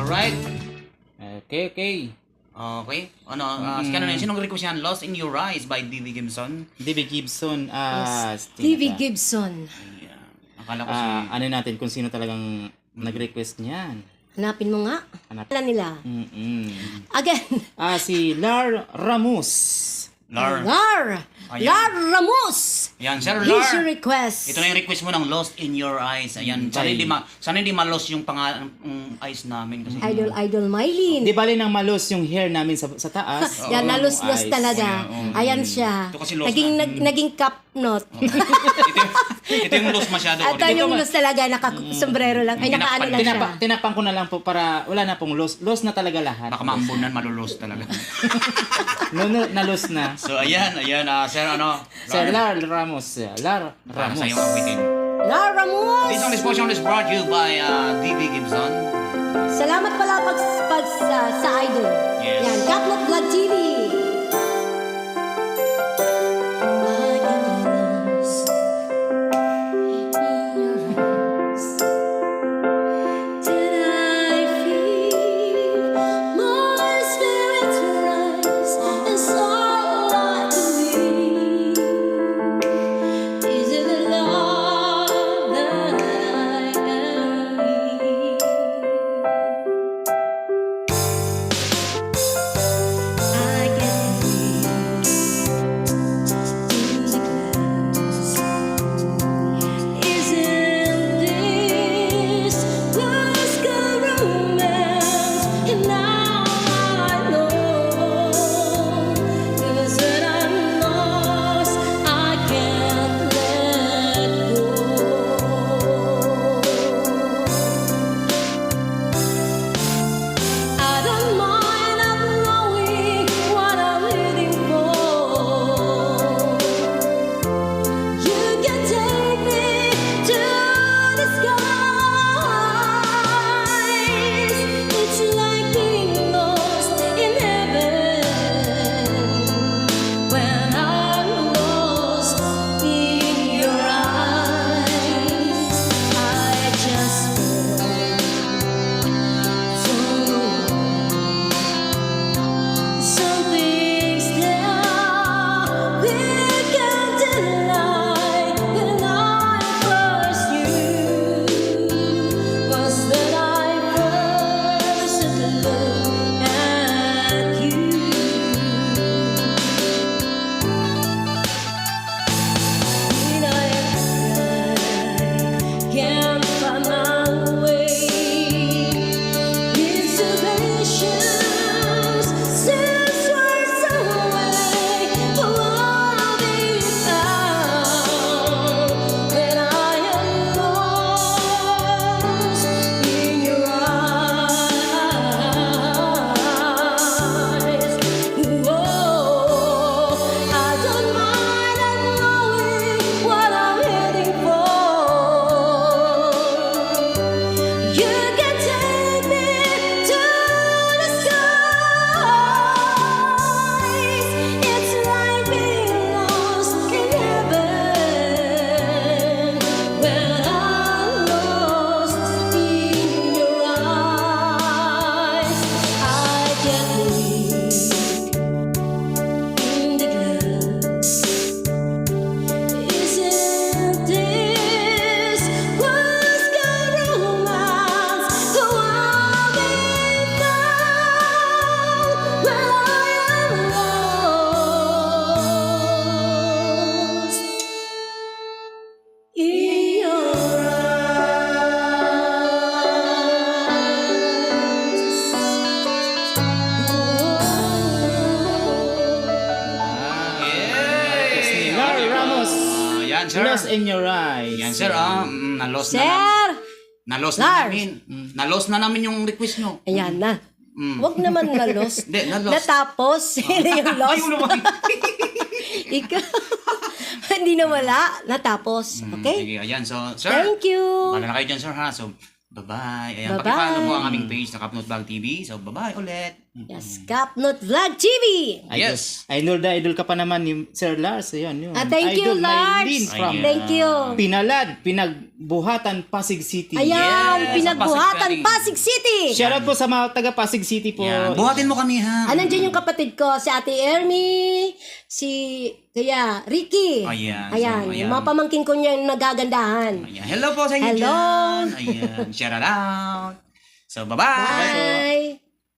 Alright. Okay. Okay. Sinong request yan? Lost in Your Eyes by D.V. Gibson. D.V. Gibson. D.V. Gibson. Yeah. Akala ko si... ano natin kung sino talagang nag-request niyan. Hanapin mo nga. Alam nila. Again. Si Lar Ramos. Lar. Ayan. Lar Ramos. Yan, Sir Here's Lar. your request. Ito na yung request mo ng Lost in Your Eyes. Ayan. Sana hindi ma-lost yung eyes namin. Kasi, Idol Mylene. Di bali nang malos yung hair namin sa taas. Yan, nalos-los eyes. talaga. Ayan siya. Ito kasi lost Naging cup knot. ito yung lost masyado. At yung los talaga, naka-sombrero lang. Ay, naka-ano lang siya. Tinapang ko na lang po para wala na pong loss. Loss na talaga lahat. Baka maambunan, malulos talaga. Na-loss na. So, ayan. Sir, Sir Lar Ramos. Lar Para Ramos. sa iyong awitin. Lar Ramos. This song is portion is brought to you by D.V. Gibson. Salamat pala sa idol. Yes. Yan, Caplot Vlog TV. Yan, sir. Lost in Your Eyes. Yan, sir. Na-lost na Sir! Na-lost na Lars! namin. Na-lost na namin yung request nyo. Ayan na. Huwag naman na-lost. Hindi, na-lost. Natapos. Yun yung lost. Ayaw naman. Ikaw. Hindi na wala. Natapos. Okay? Sige, ayan. So, sir. Thank you. Wala na kayo dyan, sir, ha? So, bye-bye. Ayan, Bye-bye. pakipollow mo ang aming page na Kapnot Vlog TV. So, bye-bye ulit. Yes, Kapnot Vlog TV. Idol, Yes. idol ka pa naman ni Sir Lars. Ayan, yun. Thank you, Idol Lars. Maylin from Ayan. Thank you. Pinalad, Pinagbuhatan, Pasig City. Ayan, Yes, pinagbuhatan Pasig Pasig City. Shoutout po sa mga taga Pasig City po. Yan. Buhatin mo kami ha. Nandiyan yung kapatid ko, si Ate Ermi, si Ricky. Ayan, Ayan, so, ayan. yung mga pamangkin ko niya yung nagagandahan. Ayan. Hello po sa inyo Hello. dyan. Ayan. Shout out. So, bye-bye. Bye.